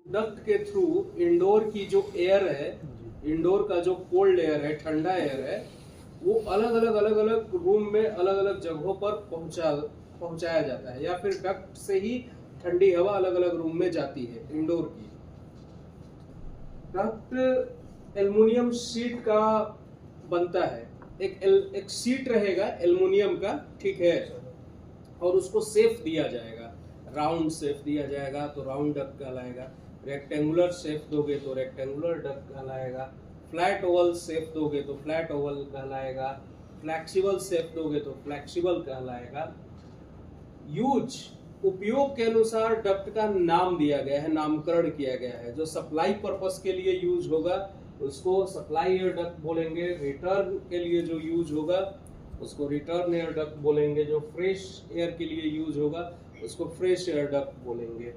Duct के through indoor की जो एयर है, इंडोर का जो कोल्ड एयर है, ठंडा एयर है, वो अलग अलग रूम में अलग अलग जगहों पर पहुंचाया जाता है, या फिर डक्ट से ही ठंडी हवा अलग अलग रूम में जाती है इंडोर की। डक्ट एल्युमिनियम शीट का बनता है, एक शीट रहेगा एल्युमिनियम का, ठीक है, और उसको शेप दिया जाएगा, राउंड शेप दिया जाएगा तो राउंड डक्ट कहलाएगा, रेक्टेंगुलर शेप दोगे तो रेक्टेंगुलर डक्ट कहलाएगा, फ्लैट ओवल शेप दोगे तो फ्लैट ओवल कहलाएगा, फ्लेक्सिबल शेप दोगे तो फ्लेक्सिबल कहलाएगा। यूज, उपयोग के अनुसार डक्ट का नाम दिया गया है, नामकरण किया गया है। जो सप्लाई पर्पस के लिए यूज होगा उसको सप्लाई एयर डक्ट बोलेंगे, रिटर्न के लिए जो यूज होगा उसको रिटर्न एयर डक्ट बोलेंगे, जो फ्रेश एयर के लिए यूज होगा उसको फ्रेश एयर डक्ट बोलेंगे।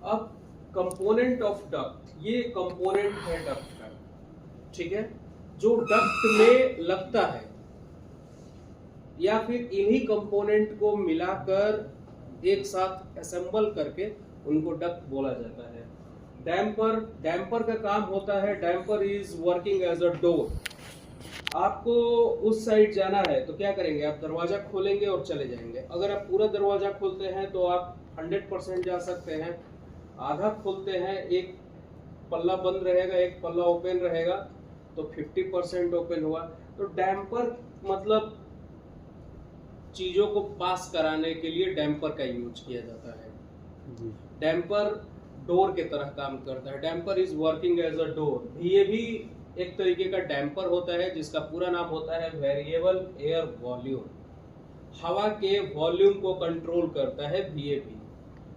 अब कंपोनेंट ऑफ डक्ट, ये कंपोनेंट है डक्ट का, ठीक है, जो डक्ट में लगता है, या फिर इन्हीं कंपोनेंट को मिलाकर एक साथ असेंबल करके उनको डक्ट बोला जाता है। डैम्पर, डैम्पर का काम होता है, damper is working as a door. आपको उस साइड जाना है तो क्या करेंगे, आप दरवाजा खोलेंगे और चले जाएंगे। अगर आप पूरा दरवाजा खोलते हैं तो आप 100% जा सकते हैं, आधा खोलते हैं, एक पल्ला बंद रहेगा, एक पल्ला ओपन रहेगा, तो 50% ओपन हुआ। तो डैम्पर मतलब चीजों को पास कराने के लिए डैम्पर का यूज किया जाता है। डैम्पर डोर के तरह काम करता है, damper is working as a door. ये भी एक तरीके का डैम्पर होता है जिसका पूरा नाम होता है वेरिएबल एयर वॉल्यूम। हवा के वॉल्यूम को कंट्रोल करता है VAV।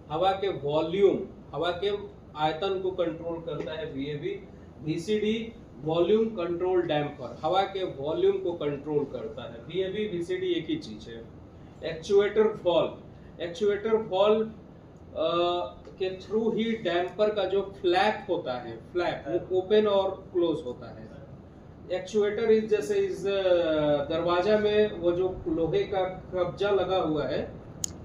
हवा के वॉल्यूम, हवा के आयतन को कंट्रोल करता है VAV। VCD volume control damper, हवा के वॉल्यूम को कंट्रोल करता है। VAV VCD एक ही चीज है। एक्चुएटर वॉल्व, एक्चुएटर वॉल्व के थ्रू ही डैम्पर का जो फ्लैप होता है, फ्लैप वो ओपन और क्लोज होता है। एक्चुएटर इस जैसे इस दरवाजा में वो जो लोहे का कब्जा लगा हुआ है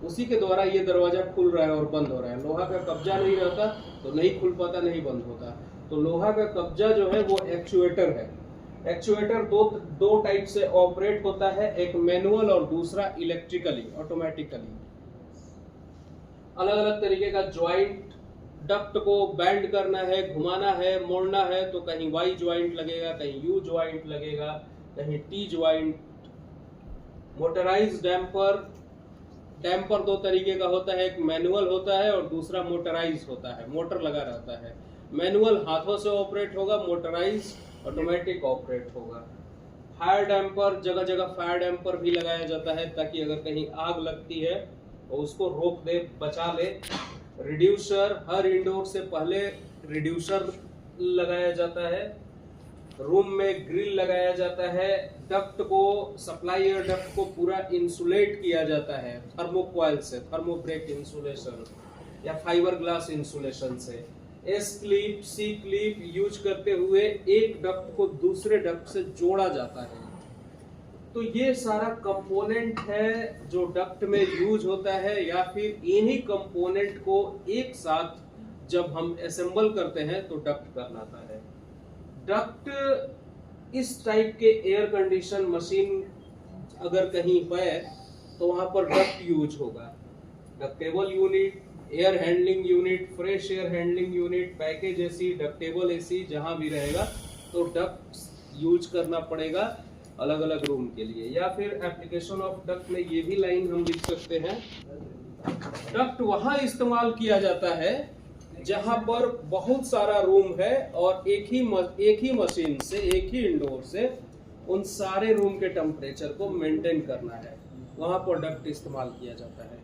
उसी के द्वारा ये दरवाजा खुल रहा है और बंद हो रहा है। लोहा का कब्जा नहीं रहता तो नहीं खुल पाता, नहीं बंद होता। तो लोहा का कब्जा जो है वो एक्चुएटर है। एक्चुएटर दो टाइप से ऑपरेट होता है, एक मैनुअल और दूसरा इलेक्ट्रिकली, ऑटोमेटिकली। अलग अलग तरीके का ज्वाइंट, डक्ट को बैंड करना है, घुमाना है, मोड़ना है तो कहीं Y ज्वाइंट लगेगा, कहीं U ज्वाइंट लगेगा, कहीं T joint. Motorise damper, damper दो तरीके का होता है, एक मैनुअल होता है और दूसरा मोटराइज होता है, मोटर लगा रहता है। मैनुअल हाथों से ऑपरेट होगा, मोटराइज ऑटोमेटिक ऑपरेट होगा। फायर डैम्पर, जगह जगह फायर डैम्पर भी लगाया जाता है ताकि अगर कहीं आग लगती है तो उसको रोक दे, बचा ले। रिड्यूसर, हर इंडोर से पहले रिड्यूसर लगाया जाता है। रूम में ग्रिल लगाया जाता है। डक्ट को, सप्लाई एयर डक्ट को पूरा इंसुलेट किया जाता है थर्मोकॉइल से, थर्मोब्रेक इंसुलेशन या फाइबर ग्लास इंसुलेशन से। एस क्लिप, सी क्लिप यूज करते हुए एक डक्ट को दूसरे डक्ट से जोड़ा जाता है। तो ये सारा कंपोनेंट है जो डक्ट में यूज होता है, या फिर इन्हीं कंपोनेंट को एक साथ जब हम असेंबल करते हैं तो डक्ट कहलाता है। डक्ट, इस टाइप के एयर कंडीशन मशीन अगर कहीं है तो वहां पर डक्ट यूज होगा। Ductable unit, air handling unit, fresh air handling unit, package AC, ductable AC जहां भी रहेगा तो डक्ट यूज करना पड़ेगा अलग अलग रूम के लिए। या फिर एप्लीकेशन ऑफ डक्ट में ये भी लाइन हम लिख सकते हैं, डक्ट वहां इस्तेमाल किया जाता है जहां पर बहुत सारा रूम है और एक ही मशीन से, एक ही इंडोर से उन सारे रूम के टेम्परेचर को मेंटेन करना है, वहां पर डक्ट इस्तेमाल किया जाता है।